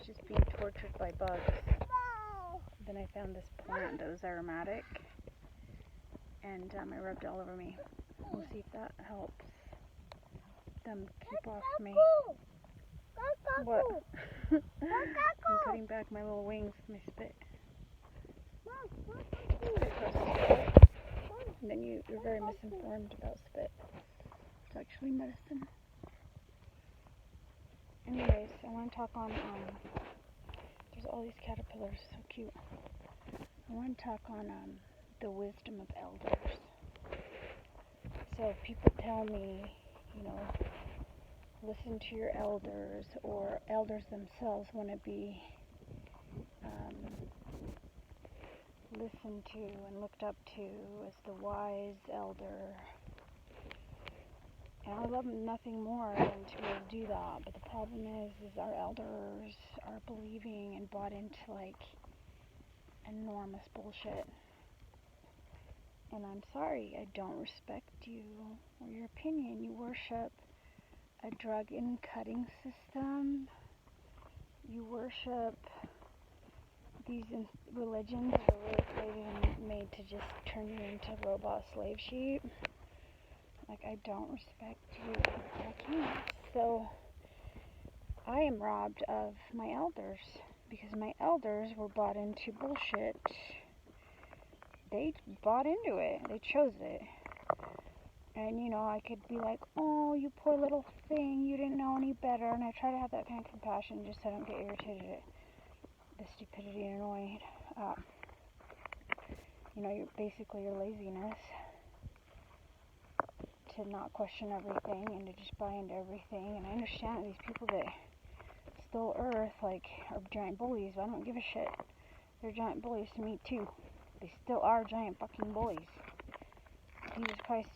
just being tortured by bugs. Then I found this plant that was aromatic, and I rubbed it all over me. We'll see if that helps them keep off me. What? I'm cutting back my little wings with my spit. And then you're very misinformed about spit. It's actually medicine. Anyways, I want to talk on, there's all these caterpillars, so cute. I want to talk on the wisdom of elders. So people tell me, listen to your elders, or elders themselves want to be listened to and looked up to as the wise elder. And I would love nothing more than to be able to do that. But the problem is our elders are believing and bought into enormous bullshit. And I'm sorry, I don't respect you or your opinion. You worship a drug and cutting system. You worship these religions that are really created and made to just turn you into robot slave sheep. Like, I don't respect you. I can't. So, I am robbed of my elders because my elders were bought into bullshit. They bought into it. They chose it. And, I could be like, oh, you poor little thing, you didn't know any better. And I try to have that kind of compassion just so I don't get irritated at the stupidity and annoyed. Your laziness to not question everything and to just buy into everything. And I understand that these people that stole Earth, are giant bullies, but I don't give a shit. They're giant bullies to me, too. They still are giant fucking bullies. Jesus Christ,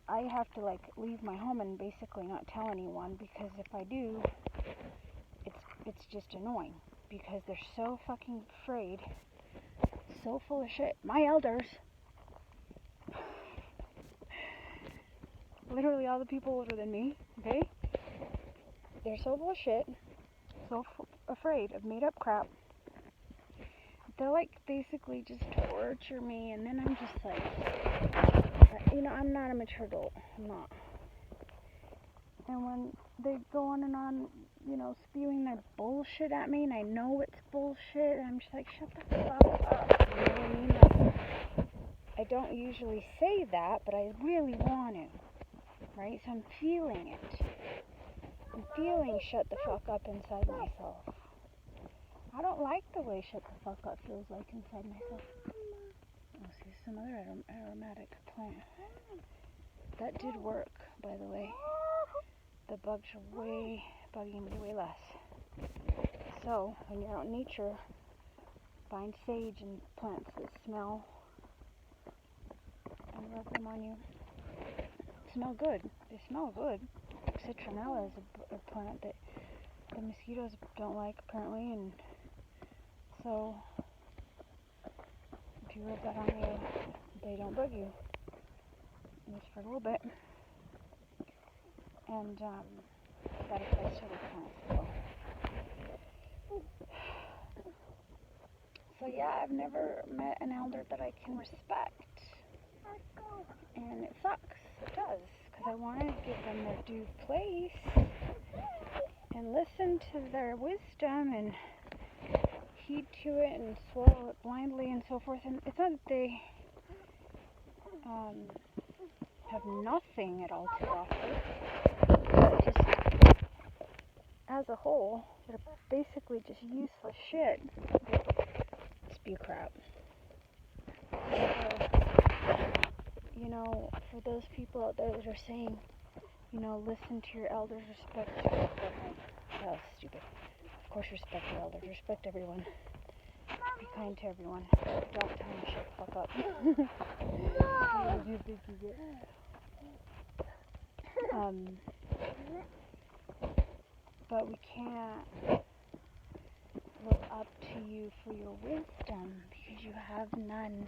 I have to, leave my home and basically not tell anyone, because if I do, it's just annoying, because they're so fucking afraid, so full of shit. My elders, literally all the people older than me, okay, they're so full of shit, so afraid of made up crap. They'll basically just torture me, and then I'm just I'm not a mature adult. I'm not. And when they go on and on, spewing their bullshit at me, and I know it's bullshit, and I'm just like, shut the fuck up. You know what I mean? I don't usually say that, but I really want to, right? So I'm feeling it. I'm feeling shut the fuck up inside myself. I don't like the way shut the fuck up feels like inside myself. Oh, see, some other aromatic plant. That did work, by the way. The bugs are bugging me way less. So, when you're out in nature, find sage and plants that smell and rub them on you. Smell good. They smell good. Citronella is a plant that the mosquitoes don't like, apparently, and so if you rub that on you, they don't bug you. At least for a little bit. And that applies to other plants as well. So yeah, I've never met an elder that I can respect. And it sucks. It does. Because I want to give them their due place and listen to their wisdom and heed to it and swallow it blindly and so forth. And it's not that they have nothing at all to offer. Just as a whole, they're basically just useless shit. Spew crap. For those people out there that are saying, listen to your elders, respect your elders. Oh, stupid. Of course, respect your elders. Respect everyone. Be kind to everyone. Don't tell them to shut the fuck up. What do you think you get? But we can't look up to you for your wisdom because you have none.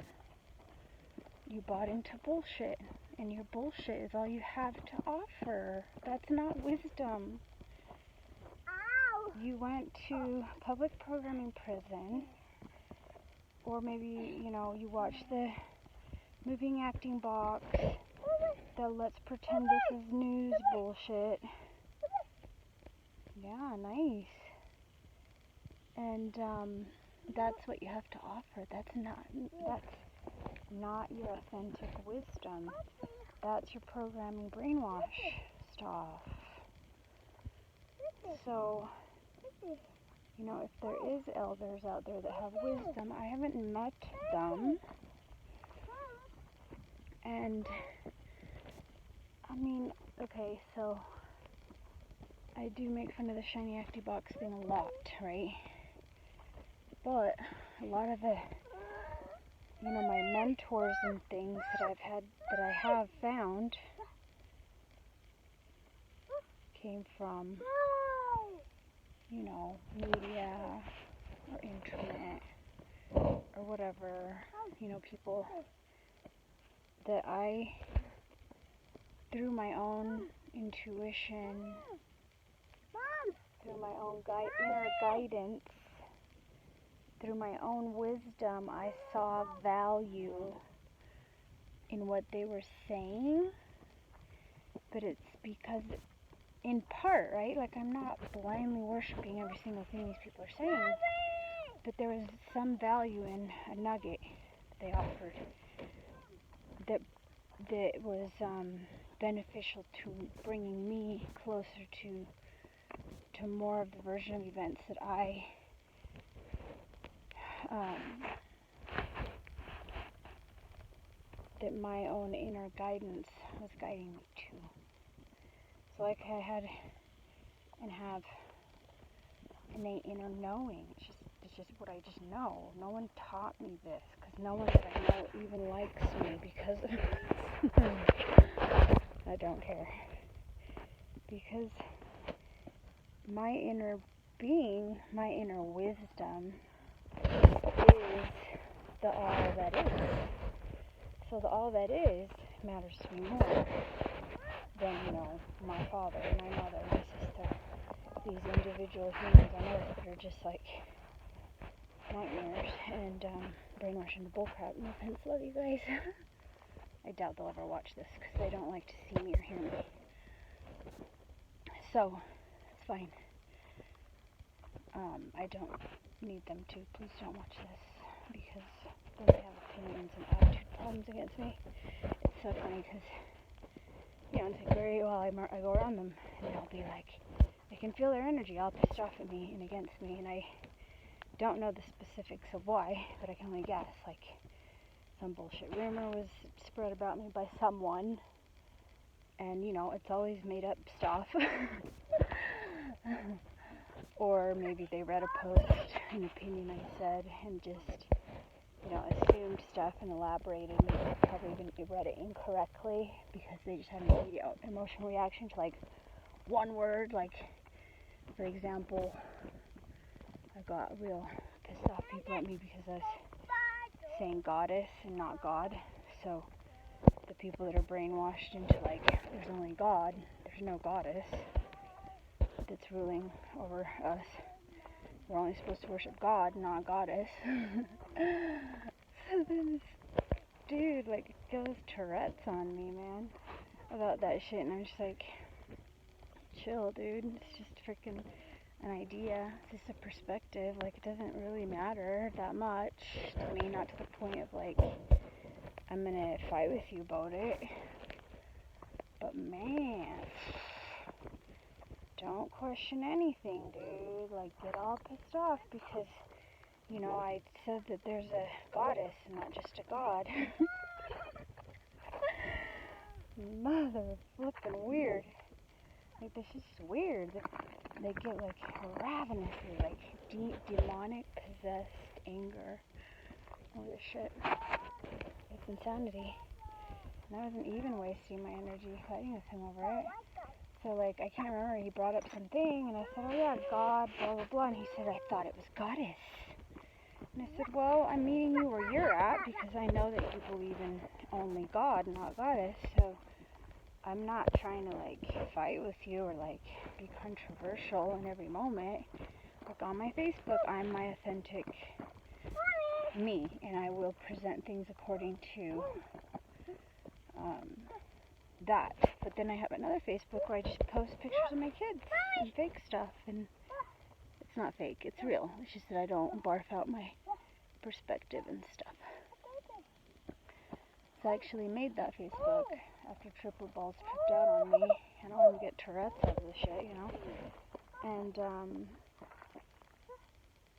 You bought into bullshit, and your bullshit is all you have to offer. That's not wisdom. you went to public programming prison, or maybe, you watched the moving acting box, the let's pretend this is news bullshit. Yeah, nice. And that's what you have to offer. That's not your authentic wisdom. That's your programming brainwash stuff. So, if there is elders out there that have wisdom, I haven't met them. And, okay, so I do make fun of the shiny acty box thing a lot, right? But a lot of the, my mentors and things that I have found came from, media or internet or whatever, people that I, through my own intuition, through my own inner guidance, through my own wisdom, I saw value in what they were saying. But it's because, in part, right? Like, I'm not blindly worshiping every single thing these people are saying, but there was some value in a nugget they offered that was beneficial to bringing me closer to more of the version of events that I that my own inner guidance was guiding me to. So like I had and have innate inner knowing. It's just what I just know. No one taught me this, because no one that I know even likes me because of I don't care. Because my inner being, my inner wisdom is the all that is. So the all that is matters to me more than, my father, my mother, my sister, these individual humans on earth that are just like nightmares and brainwashing the bullcrap. No offense, love you guys. I doubt they'll ever watch this because they don't like to see me or hear me. So, it's fine. I don't need them to. Please don't watch this, because then they have opinions and attitude problems against me. It's so funny because, it's like very well, I go around them and they'll be like, I can feel their energy all pissed off at me and against me, and I don't know the specifics of why, but I can only guess. Like, some bullshit rumor was spread about me by someone, and it's always made up stuff. Or maybe they read a post, an opinion I said, and just, assumed stuff and elaborated, and probably even read it incorrectly because they just had an immediate emotional reaction to, like, one word. Like, for example, I got real pissed off people at me because I was saying goddess and not God. So the people that are brainwashed into, like, there's only God, there's no goddess that's ruling over us. We're only supposed to worship God, not goddess. So then this dude, like, goes Tourette's on me, man, about that shit, and I'm just like, chill, dude. It's just freaking an idea. It's just a perspective. Like, it doesn't really matter that much to me, not to the point of, like, I'm gonna fight with you about it. But man, don't question anything, dude. Like, get all pissed off because, I said that there's a goddess and not just a god. Mother flippin' weird. Like, this is just weird. They get, like, ravenously, like, deep, demonic, possessed anger over this shit. It's insanity. And I wasn't even wasting my energy fighting with him over it. So, like, I can't remember, he brought up something, and I said, oh yeah, God, blah, blah, blah, and he said, I thought it was goddess. And I said, well, I'm meeting you where you're at, because I know that you believe in only God, not goddess, so I'm not trying to, like, fight with you or, like, be controversial in every moment. Like on my Facebook, I'm my authentic me, and I will present things according to that. But then I have another Facebook where I just post pictures of my kids and fake stuff, and it's not fake, it's real. It's just that I don't barf out my perspective and stuff. So I actually made that Facebook after Triple Balls tripped out on me. I don't want to get Tourette's out of the shit, you know? And,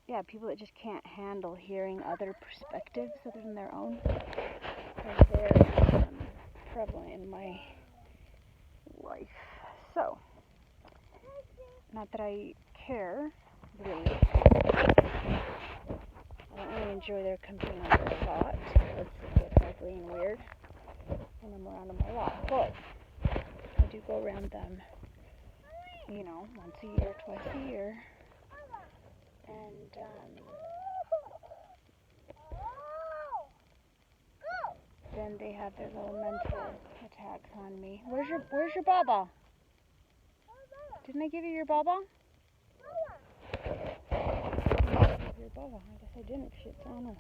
yeah, people that just can't handle hearing other perspectives other than their own are very prevalent in my life. So, not that I care, really. I don't really enjoy their company a lot. It's a bit ugly and weird, and I'm around them a lot. But I do go around them, you know, once a year, twice a year. And then they have their little mental attacks on me. Where's your baba? Didn't I give you your baba? Your baba. I guess I didn't. Shit, I don't know.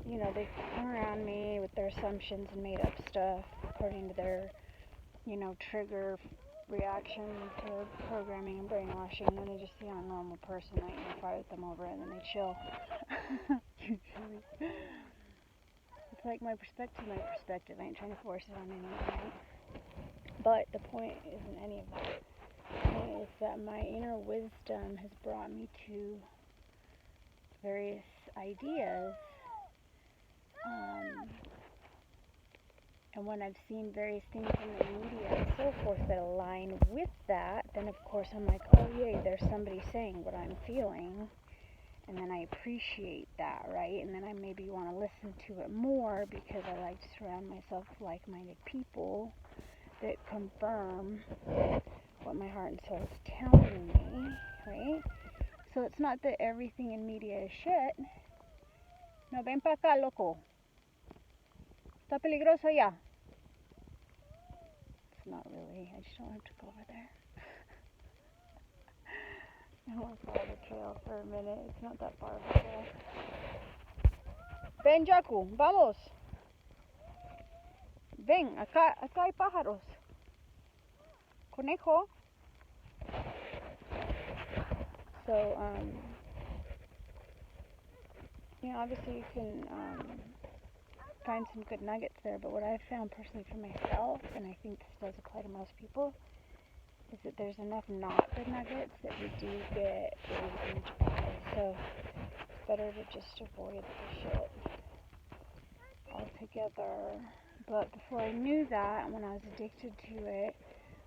You know, they come around me with their assumptions and made up stuff according to their, you know, trigger reaction to programming and brainwashing. And then they just see I'm a normal person, like, you know, fight with them over it, and then they chill. Usually. It's like my perspective. I ain't trying to force it on anyone, right? But the point isn't any of that. The point is that my inner wisdom has brought me to various ideas. And when I've seen various things in the media and so forth that align with that, then of course I'm like, oh yay, there's somebody saying what I'm feeling. And then I appreciate that, right? And then I maybe want to listen to it more because I like to surround myself with like-minded people that confirm what my heart and soul is telling me, right? So it's not that everything in media is shit. No, ven pa acá, loco. Está peligroso ya. It's not really. I just don't have to go over there. I want to follow the trail for a minute. It's not that far of a trail. Ven, Jacu, vamos. Ven, acá hay pájaros. Conejo. So, you know, obviously you can find some good nuggets there, but what I've found personally for myself, and I think this does apply to most people, is that there's enough not good nuggets that we do get really huge buys. So it's better to just avoid the shit altogether. But before I knew that, when I was addicted to it,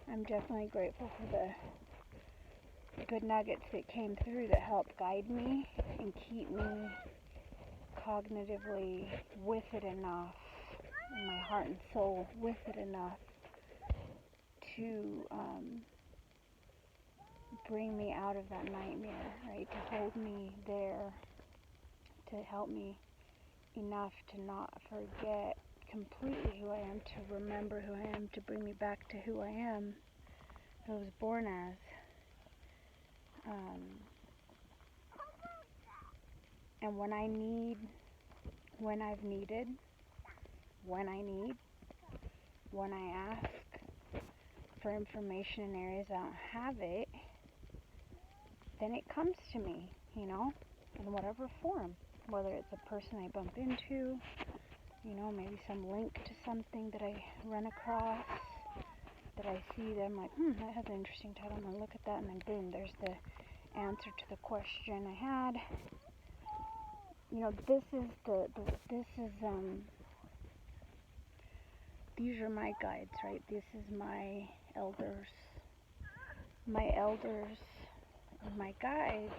I'm definitely grateful for the good nuggets that came through that helped guide me and keep me cognitively with it enough, and my heart and soul with it enough to bring me out of that nightmare, right? To hold me there, to help me enough to not forget completely who I am, to remember who I am, to bring me back to who I am, who I was born as. And when I need, when I've needed, when I need, when I ask for information in areas I don't have it, then it comes to me, you know, in whatever form. Whether it's a person I bump into, you know, maybe some link to something that I run across, that I see that I'm like, that has an interesting title, I'm going to look at that, and then boom, there's the answer to the question I had. You know, these are my guides, right? This is my elders. My elders and my guides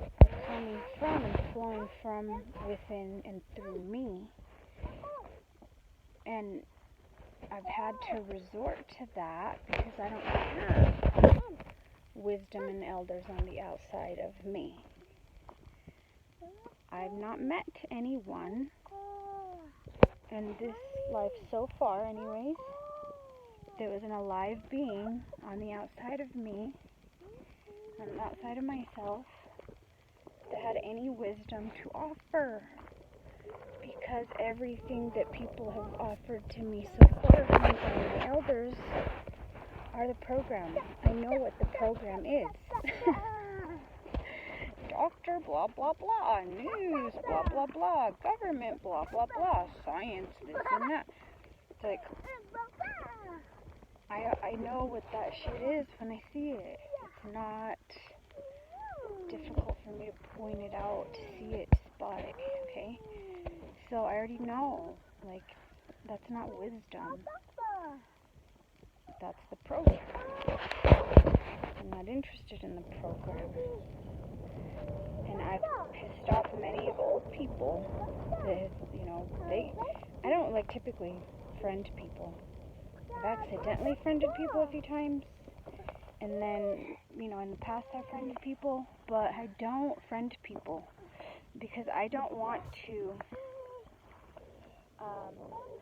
are coming from and flowing from within and through me. And I've had to resort to that because I don't have wisdom and elders on the outside of me. I've not met anyone in this life so far anyways there was an alive being on the outside of me, on the outside of myself, that had any wisdom to offer. Because everything that people have offered to me so far from my elders are the program. I know what the program is. Doctor, blah, blah, blah. News, blah, blah, blah. Government, blah, blah, blah. Science, this and that. It's like, I know what that shit is when I see it. It's not difficult for me to point it out, to see it, to spot it, okay? So I already know, like, that's not wisdom. That's the program. I'm not interested in the program. And I've pissed off many old people that, I don't, like, typically friend people. I've accidentally friended people a few times. And then, in the past I've friended people. But I don't friend people because I don't want to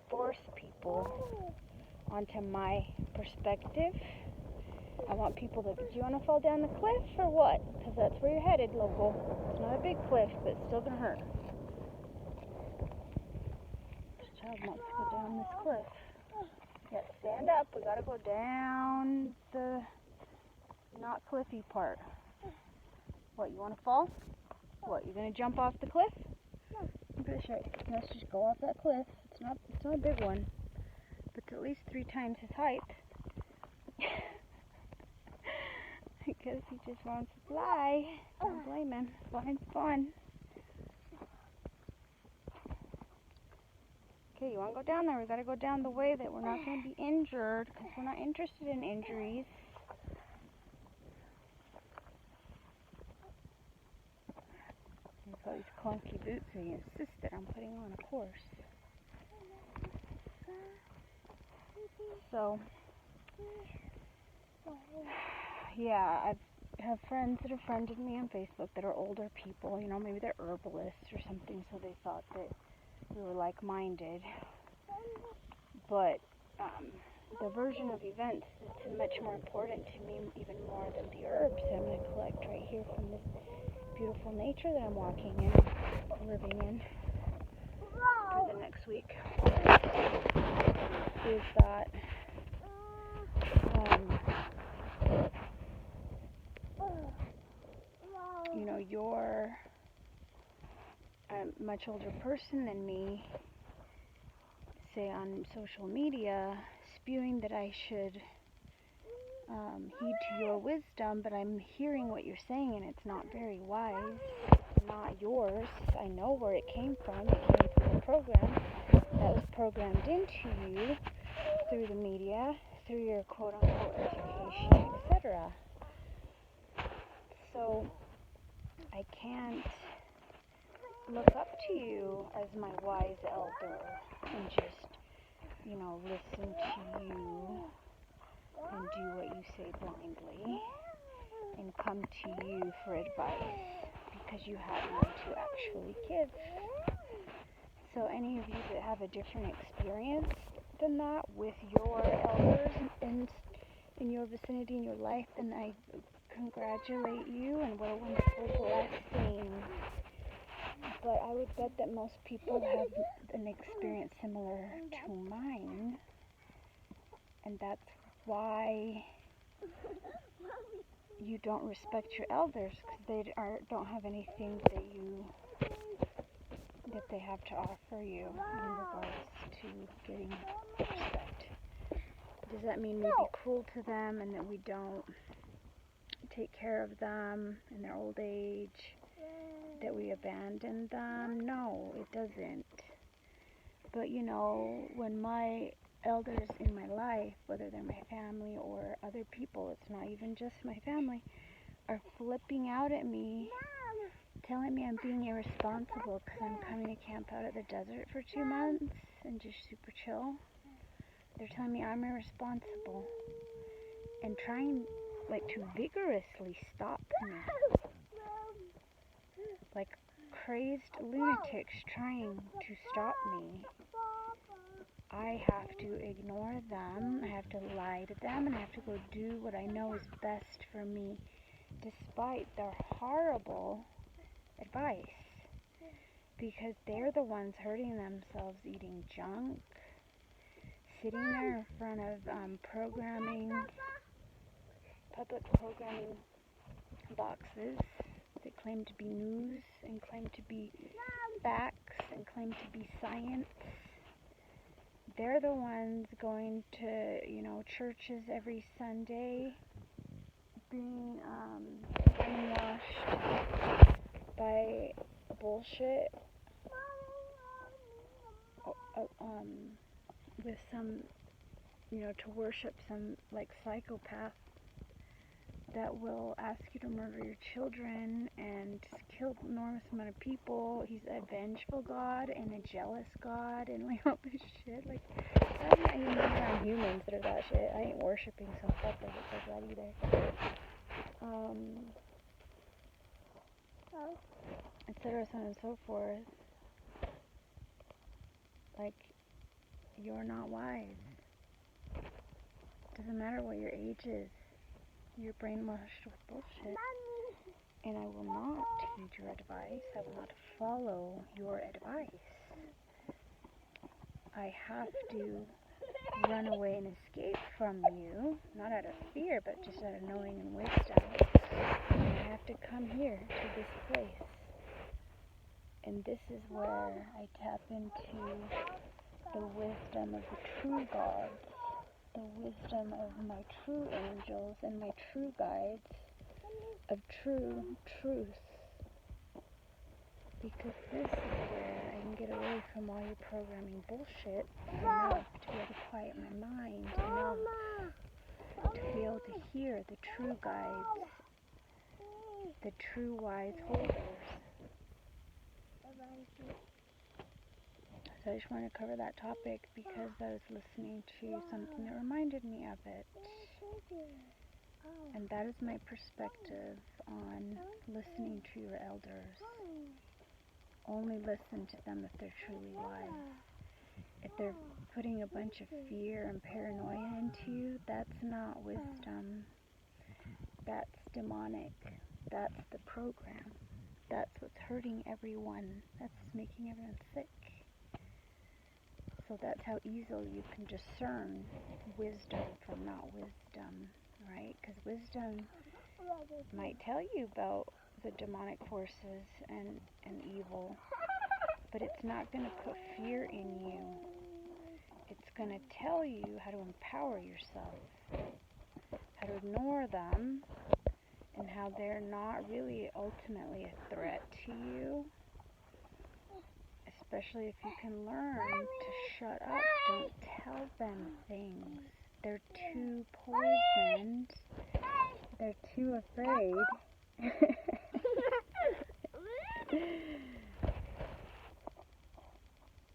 force people onto my perspective. I want people to, do you want to fall down the cliff or what? Because that's where you're headed, local. It's not a big cliff, but it's still going to hurt. This child wants to go down this cliff. Yeah, stand up. We got to go down the not cliffy part. What, you want to fall? What, you're going to jump off the cliff? I'm going to show you. Let's just go off that cliff. It's not a big one, but it's at least 3 times his height. Because he just wants to fly. Don't blame him. Flying's fun. Okay, you want to go down there? We got to go down the way that we're not going to be injured, because we're not interested in injuries. He's got these clunky boots, and he insists that I'm putting on a course. So, yeah, I have friends that have friended me on Facebook that are older people. Maybe they're herbalists or something, so they thought that we were like-minded. But the version of events that's much more important to me, even more than the herbs that I'm going to collect right here from this beautiful nature that I'm walking in, living in for the next week, is that you're a much older person than me, say on social media, spewing that I should heed to your wisdom, but I'm hearing what you're saying and it's not very wise, not yours. I know where it came from. It came from the program that was programmed into you through the media, through your quote-unquote education, etc. So I can't look up to you as my wise elder and just, listen to you and do what you say blindly and come to you for advice because you have none to actually give. So any of you that have a different experience than that with your elders and in your vicinity, in your life, then I congratulate you, and what a wonderful blessing. But I would bet that most people have an experience similar to mine, and that's why you don't respect your elders, because they don't have anything that they have to offer you in regards to getting respect. Does that mean we be cruel to them and that we don't take care of them in their old age, that we abandon them? No, it doesn't. But when my elders in my life, whether they're my family or other people, it's not even just my family, are flipping out at me, telling me I'm being irresponsible because I'm coming to camp out at the desert for 2 months and just super chill. They're telling me I'm irresponsible and trying to vigorously stop me. Like crazed lunatics trying to stop me. I have to ignore them, I have to lie to them, and I have to go do what I know is best for me, despite their horrible advice. Because they're the ones hurting themselves, eating junk, sitting there in front of public programming boxes that claim to be news and claim to be facts and claim to be science. They're the ones going to, churches every Sunday, being brainwashed by bullshit, with some, to worship some like psychopath that will ask you to murder your children and kill an enormous amount of people. He's a vengeful God and a jealous God and like all this shit. Like, I'm not even around humans that are that shit. I ain't worshiping some fucker that does that either. Etc. so on and so forth. Like, you're not wise. Doesn't matter what your age is. You're brainwashed with bullshit. And I will not heed your advice. I will not follow your advice. I have to run away and escape from you, not out of fear, but just out of knowing and wisdom. And I have to come here to this place. And this is where I tap into the wisdom of the true God, the wisdom of my true angels and my true guides, of true truth. Because this is where I can get away from all your programming bullshit enough to be able to quiet my mind enough to be able to hear the true guides, the true wise holders. So I just wanted to cover that topic because I was listening to something that reminded me of it. And that is my perspective on listening to your elders. Only listen to them if they're truly wise. If they're putting a bunch of fear and paranoia into you, that's not wisdom. That's demonic. That's the program. That's what's hurting everyone. That's what's making everyone sick. So that's how easily you can discern wisdom from not wisdom, right? Because wisdom might tell you about the demonic forces and evil, but it's not going to put fear in you. It's going to tell you how to empower yourself, how to ignore them, and how they're not really ultimately a threat to you, especially if you can learn to shut up. Don't tell them things. They're too poisoned. They're too afraid.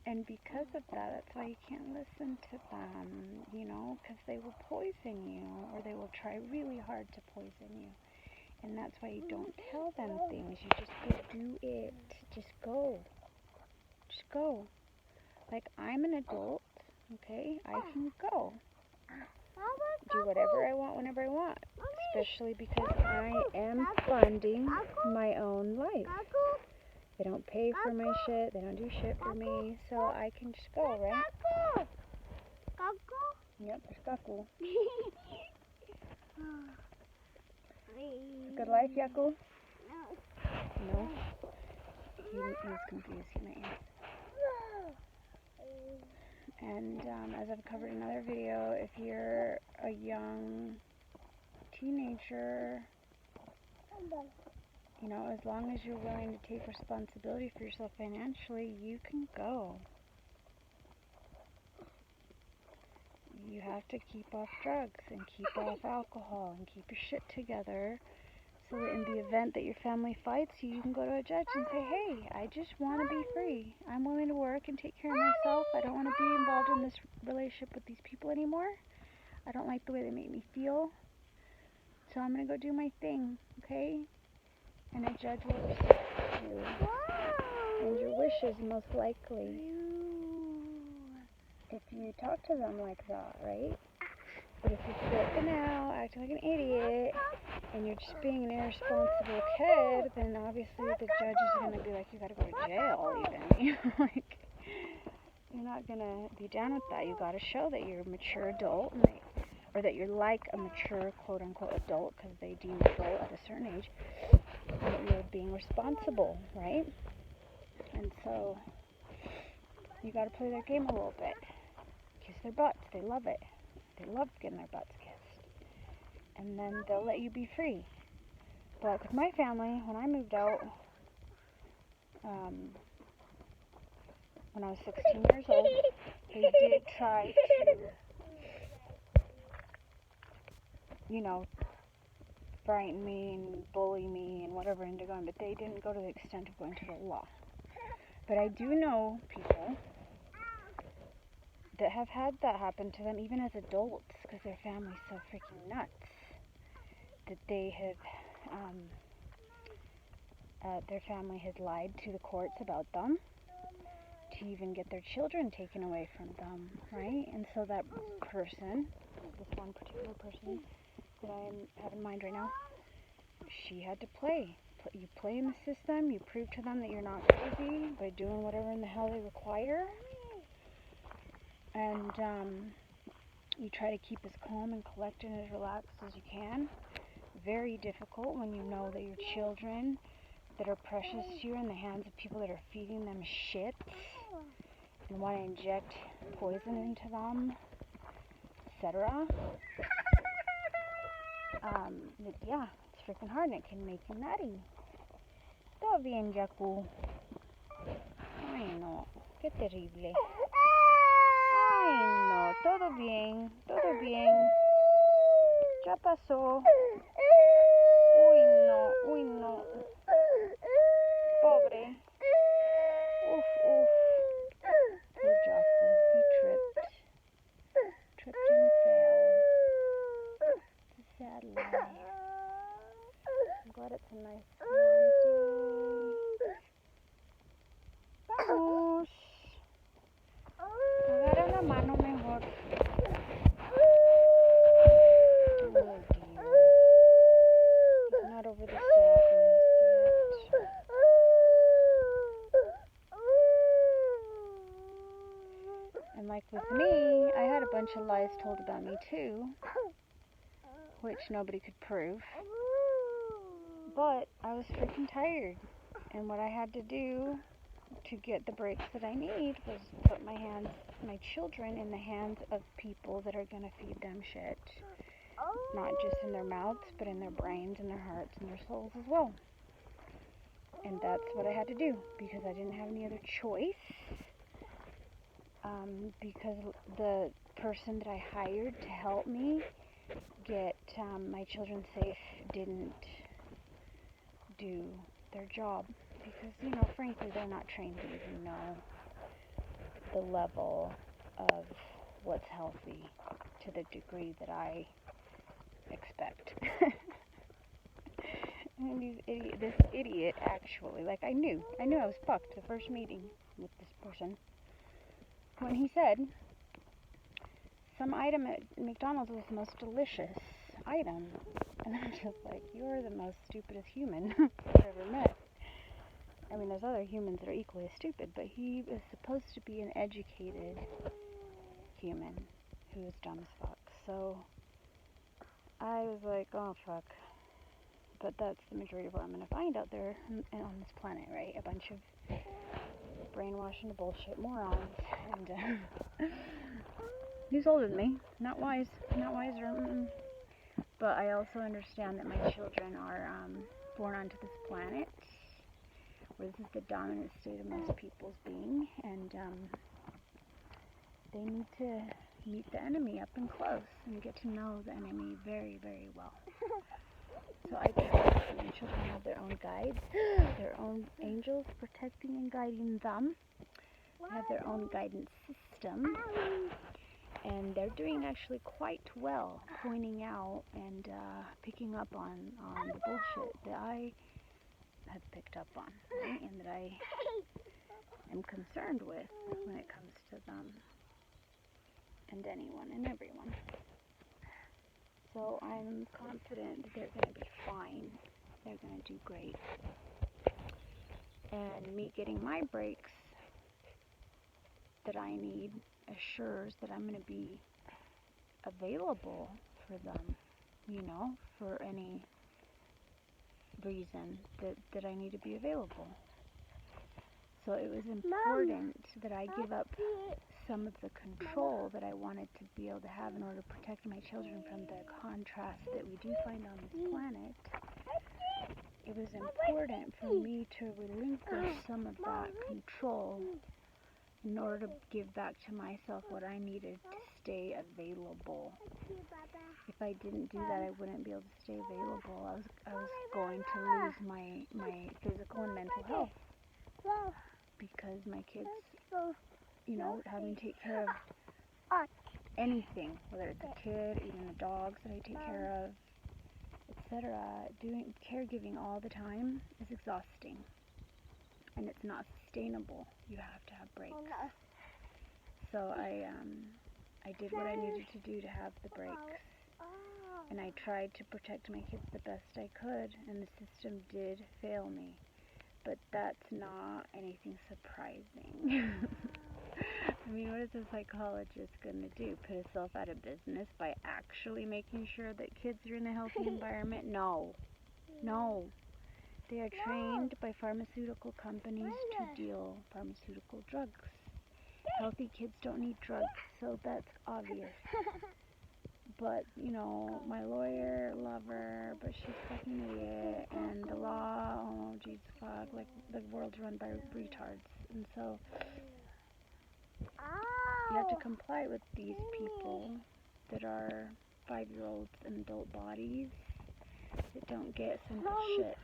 And because of that, that's why you can't listen to them, because they will poison you, or they will try really hard to poison you. And that's why you don't tell them things. You just go do it. Just go. Just go. Like, I'm an adult, okay? I can go. Do whatever I want whenever I want. Especially because I am funding my own life. They don't pay for my shit. They don't do shit for me. So I can just go, right? Yep, there's Kaku. Good life, Yaku? No? He's confused. He might answer. And as I've covered in another video, if you're a young teenager, as long as you're willing to take responsibility for yourself financially, you can go. You have to keep off drugs and keep off alcohol and keep your shit together, so that in the event that your family fights you, you can go to a judge and say, hey, I just want to be free. I'm willing to work and take care of myself. I don't want to be involved in this relationship with these people anymore. I don't like the way they make me feel. So I'm going to go do my thing, okay? And a judge will respect you and your wishes, most likely. if you talk to them like that, right? But if you're flipping out, acting like an idiot, and you're just being an irresponsible kid, then obviously the judge is going to be like, you got to go to jail even. You know, like, you're not going to be down with that. You got to show that you're a mature adult, and or that you're like a mature, quote-unquote, adult, because they deem adult at a certain age, and that you're being responsible, right? And so, you got to play their game a little bit. Kiss their butts. They love it. They love getting their butts kissed. And then they'll let you be free. But like with my family, when I moved out, when I was 16 years old, they did try to, frighten me and bully me and whatever into going, but they didn't go to the extent of going to the law. But I do know people that have had that happen to them even as adults because their family's so freaking nuts that they have, their family has lied to the courts about them to even get their children taken away from them, right? And so that person, this one particular person that I have in mind right now, she had to play. You play in the system, you prove to them that you're not crazy by doing whatever in the hell they require, and you try to keep as calm and collected and as relaxed as you can. Very difficult when you know that your children that are precious to you are in the hands of people that are feeding them shit and want to inject poison into them, etc. Yeah, it's freaking hard and it can make you nutty. Todo bien, Jacu. Ay, no, qué terrible. Ay, no, todo bien, todo bien. Ya pasó. Uy, no. Pobre. Oof. Poor Jacu, he tripped and fell. It's a sad life. I'm glad it's a nice warm day. Vamos. Agarra la mano mejor. Oh dear. He's not over the sadness yet. And like with me, I had a bunch of lies told about me too, which nobody could prove. But I was freaking tired. And what I had to do to get the breaks that I need was put my children in the hands of people that are going to feed them shit. Not just in their mouths, but in their brains and their hearts and their souls as well. And that's what I had to do because I didn't have any other choice. Because the person that I hired to help me get my children safe didn't do their job. Because, frankly, they're not trained to even know the level of what's healthy to the degree that I expect. And this idiot actually, like I knew I was fucked the first meeting with this person when he said some item at McDonald's was the most delicious item. And I'm just like, you're the most stupidest human I've ever met. I mean, there's other humans that are equally as stupid, but he is supposed to be an educated human who is dumb as fuck. So I was like, oh fuck. But that's the majority of what I'm going to find out there on this planet, right? A bunch of brainwashing bullshit morons. And he's older than me. Not wise. Not wiser. But I also understand that my children are born onto this planet where this is the dominant state of most people's being, and they need to meet the enemy up and close and get to know the enemy very, very well. So I trust that my children have their own guides, their own angels protecting and guiding them. They have their own guidance system, and they're doing actually quite well, pointing out and picking up on the bullshit that I have picked up on, right? And that I am concerned with when it comes to them. and anyone and everyone. So I'm confident they're going to be fine. They're going to do great. And me getting my breaks that I need assures that I'm going to be available for them, for any reason that I need to be available. So it was important that I give up some of the control that I wanted to be able to have in order to protect my children from the contrast that we do find on this planet. It was important for me to relinquish some of that control in order to give back to myself what I needed to stay available. If I didn't do that, I wouldn't be able to stay available. I was going to lose my physical and mental health because my kids, having to take care of anything, whether it's a kid, even the dogs that I take care of, etc. Doing caregiving all the time is exhausting, and it's not sustainable. You have to have breaks. So I did what I needed to do to have the breaks, and I tried to protect my kids the best I could, and the system did fail me. But that's not anything surprising. I mean, what is a psychologist going to do? Put himself out of business by actually making sure that kids are in a healthy environment? No. They are trained by pharmaceutical companies to deal pharmaceutical drugs. Healthy kids don't need drugs, so that's obvious. But, my lawyer, love her, but she's a fucking idiot, and the law, oh, Jesus fuck, like, the world's run by retards, and so you have to comply with these people that are 5-year-olds in adult bodies that don't get simple shit.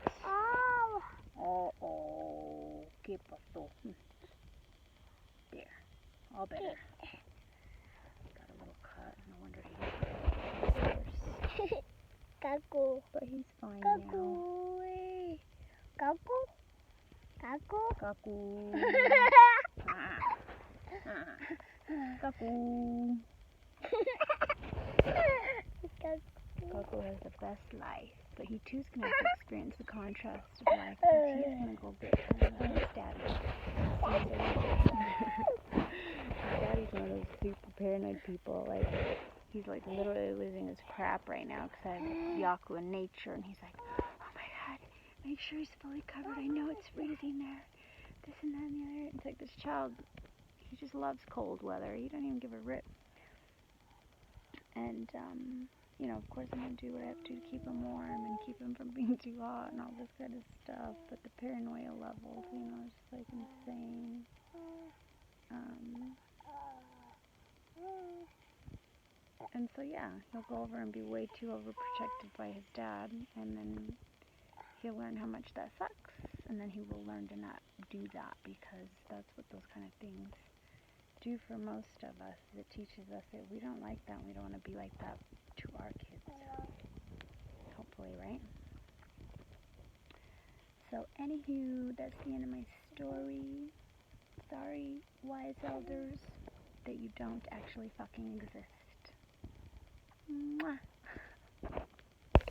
¿Qué pasó? There, all better. Got a little cut, no wonder he was Kaku. But he's fine now. Kaku. Kaku. Kaku has the best life, but he too's going to have to experience the contrast of life because he's going to go get his daddy. His daddy's one of those super paranoid people. Like, he's like literally losing his crap right now because I have Yaku in nature, and he's like, oh my god, make sure he's fully covered. I know it's freezing there. This and that and the other. It's like this child, he just loves cold weather. He don't even give a rip. And, of course I'm going to do what I have to keep him warm and keep him from being too hot and all this kind of stuff. But the paranoia levels, is just like insane. And so, yeah, he'll go over and be way too overprotected by his dad, and then he'll learn how much that sucks, and then he will learn to not do that, because that's what those kind of things do for most of us. It teaches us that we don't like that, and we don't want to be like that to our kids. Hopefully, right? So, anywho, that's the end of my story. Sorry, wise elders, that you don't actually fucking exist. Mwah.